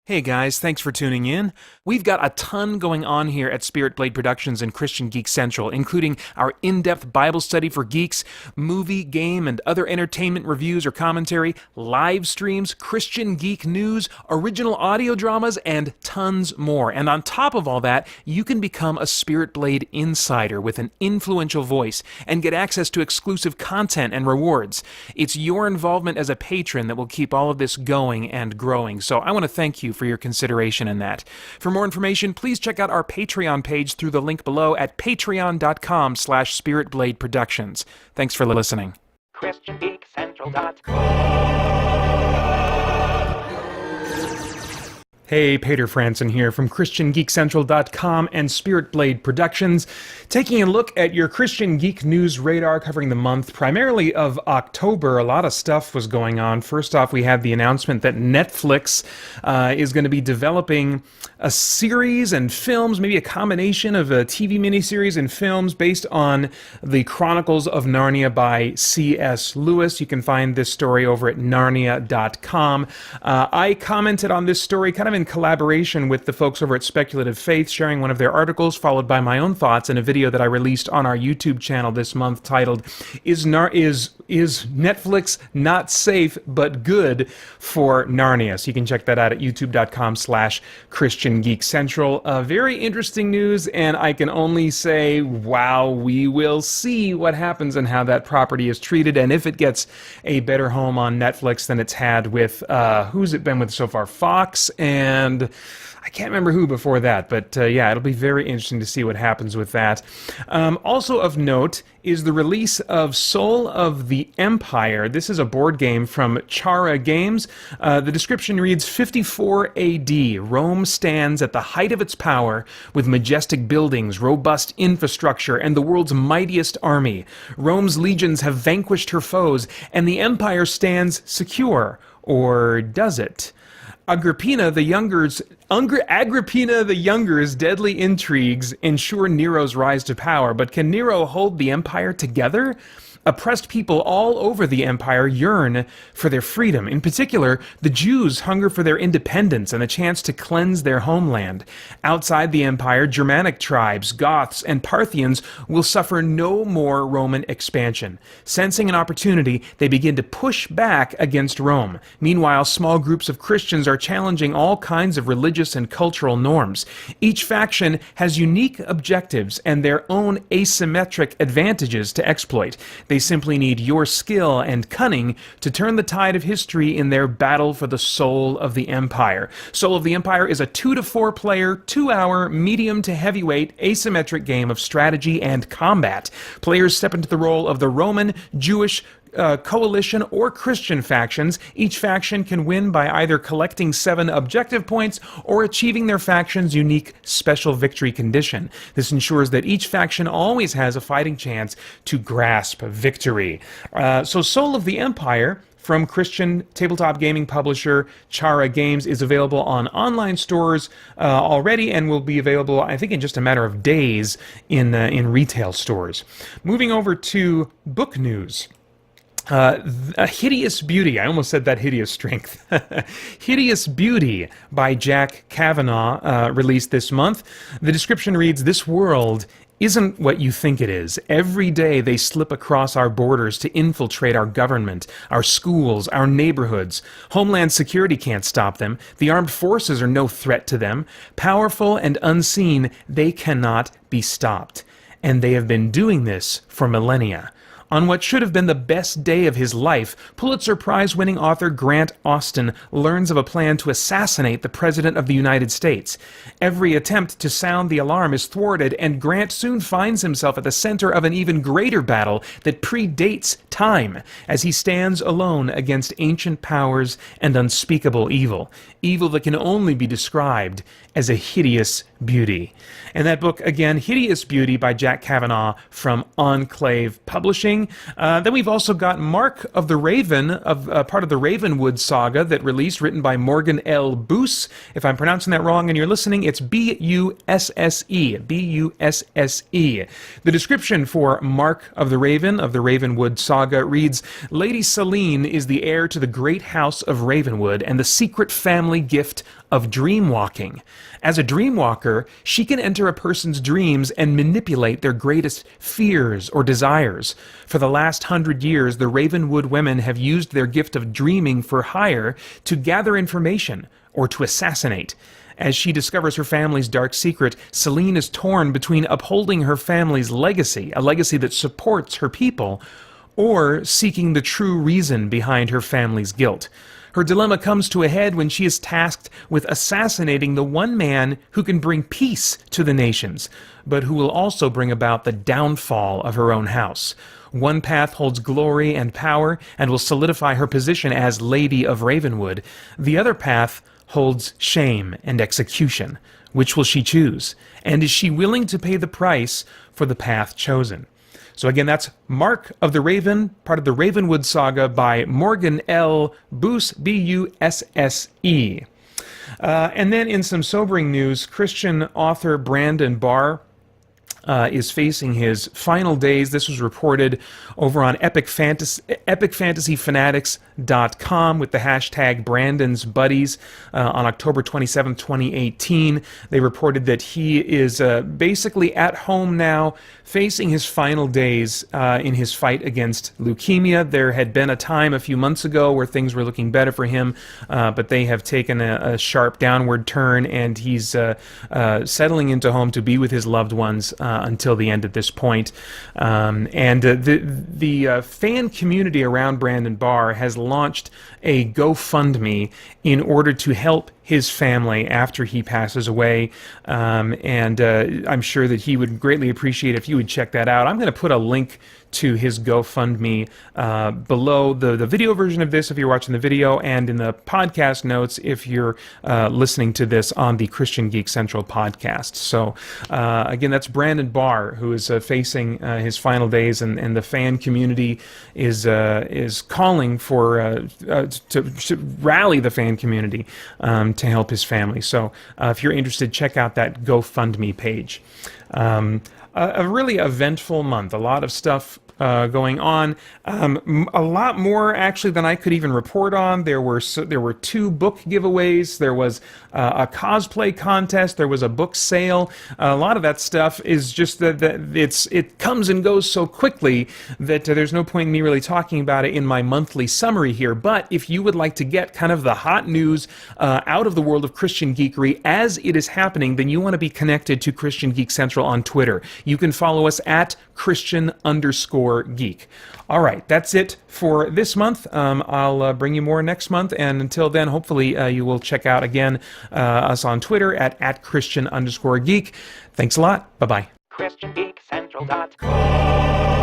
Hey guys, thanks for tuning in. We've got a ton going on here at Spirit Blade Productions and Christian Geek Central, including our in-depth Bible study for geeks, movie, game, and other entertainment reviews or commentary, live streams, Christian geek news, original audio dramas, and tons more. And on top of all that, you can become a Spirit Blade insider with an influential voice and get access to exclusive content and rewards. It's your involvement as a patron that will keep all of this going and growing, so I want to thank you for your consideration in that. For more information, please check out our Patreon page through the link below at patreon.com/spiritbladeproductions. Thanks for listening. Hey, Peter Franson here from christiangeekcentral.com and Spirit Blade Productions, taking a look at your Christian Geek News radar covering the month primarily of October. A lot of stuff was going on. First off, we had the announcement that Netflix is going to be developing a series and films, maybe a combination of a TV miniseries and films based on the Chronicles of Narnia by C.S. Lewis. You can find this story over at narnia.com. I commented on this story kind of in collaboration with the folks over at Speculative Faith, sharing one of their articles, followed by my own thoughts in a video that I released on our YouTube channel this month titled, Is Netflix Not Safe But Good for Narnia? So you can check that out at youtube.com/ChristianGeekCentral. Very interesting news, and I can only say, wow, we will see what happens and how that property is treated, and if it gets a better home on Netflix than it's had with, who's it been with so far? Fox and I can't remember who before that, but yeah, it'll be very interesting to see what happens with that. Also of note is the release of Soul of the Empire. This is a board game from Chara Games. The description reads, 54 AD, Rome stands at the height of its power with majestic buildings, robust infrastructure, and the world's mightiest army. Rome's legions have vanquished her foes, and the empire stands secure. Or does it? Agrippina the Younger's deadly intrigues ensure Nero's rise to power, but can Nero hold the empire together? Oppressed people all over the empire yearn for their freedom. In particular, the Jews hunger for their independence and the chance to cleanse their homeland. Outside the empire, Germanic tribes, Goths, and Parthians will suffer no more Roman expansion. Sensing an opportunity, they begin to push back against Rome. Meanwhile, small groups of Christians are challenging all kinds of religious and cultural norms. Each faction has unique objectives and their own asymmetric advantages to exploit. They simply need your skill and cunning to turn the tide of history in their battle for the soul of the empire. Soul of the Empire is a 2 to 4 player, 2-hour, medium to heavyweight, asymmetric game of strategy and combat. Players step into the role of the Roman, Jewish, coalition, or Christian factions. Each faction can win by either collecting 7 objective points or achieving their faction's unique special victory condition. This ensures that each faction always has a fighting chance to grasp victory. So Soul of the Empire from Christian tabletop gaming publisher Chara Games is available on online stores already and will be available, I think, in just a matter of days in retail stores. Moving over to book news. A Hideous Beauty, I almost said that hideous strength. Hideous Beauty by Jack Kavanaugh, released this month. The description reads, this world isn't what you think it is. Every day they slip across our borders to infiltrate our government, our schools, our neighborhoods. Homeland Security can't stop them. The armed forces are no threat to them. Powerful and unseen, they cannot be stopped. And they have been doing this for millennia. On what should have been the best day of his life, Pulitzer Prize-winning author Grant Austin learns of a plan to assassinate the President of the United States. Every attempt to sound the alarm is thwarted, and Grant soon finds himself at the center of an even greater battle that predates time, as he stands alone against ancient powers and unspeakable evil. Evil that can only be described as a hideous beauty. And that book, again, Hideous Beauty by Jack Kavanaugh from Enclave Publishing. Then we've also got Mark of the Raven, part of the Ravenwood saga that released, written by Morgan L. Boose. If I'm pronouncing that wrong and you're listening, it's B-U-S-S-E. B-U-S-S-E. The description for Mark of the Ravenwood saga reads, Lady Selene is the heir to the great house of Ravenwood and the secret family gift of dream walking. As a dream walker, she can enter a person's dreams and manipulate their greatest fears or desires. For the last 100 years, the Ravenwood women have used their gift of dreaming for hire to gather information or to assassinate. As she discovers her family's dark secret, Celine is torn between upholding her family's legacy, a legacy that supports her people, or seeking the true reason behind her family's guilt. Her dilemma comes to a head when she is tasked with assassinating the one man who can bring peace to the nations, but who will also bring about the downfall of her own house. One path holds glory and power and will solidify her position as Lady of Ravenwood. The other path holds shame and execution. Which will she choose? And is she willing to pay the price for the path chosen? So again, that's Mark of the Raven, part of the Ravenwood Saga by Morgan L. Busse, B-U-S-S-E. And then in some sobering news, Christian author Brandon Barr is facing his final days. This was reported over on epicfantasyfanatics.com with the hashtag Brandon's Buddies on October 27, 2018. They reported that he is basically at home now, facing his final days in his fight against leukemia. There had been a time a few months ago where things were looking better for him, but they have taken a sharp downward turn, and he's settling into home to be with his loved ones until the end at this point. And the fan community around Brandon Barr has launched a GoFundMe in order to help his family after he passes away, and I'm sure that he would greatly appreciate if you would check that out. I'm going to put a link to his GoFundMe below the video version of this if you're watching the video, and in the podcast notes if you're listening to this on the Christian Geek Central podcast. So again, that's Brandon Barr, who is facing his final days, and the fan community is calling for to rally the fan community to help his family. So if you're interested, check out that GoFundMe page. A really eventful month. A lot of stuff going on. A lot more actually than I could even report on. There were 2 book giveaways. There was a cosplay contest. There was a book sale. A lot of that stuff is just that it comes and goes so quickly that there's no point in me really talking about it in my monthly summary here. But if you would like to get kind of the hot news out of the world of Christian geekery as it is happening, then you want to be connected to Christian Geek Central on Twitter. You can follow us at Christian_geek. All right, that's it for this month. I'll bring you more next month, and until then, hopefully you will check out again us on Twitter at Christian_geek. Thanks a lot. Bye-bye. ChristianGeekCentral.com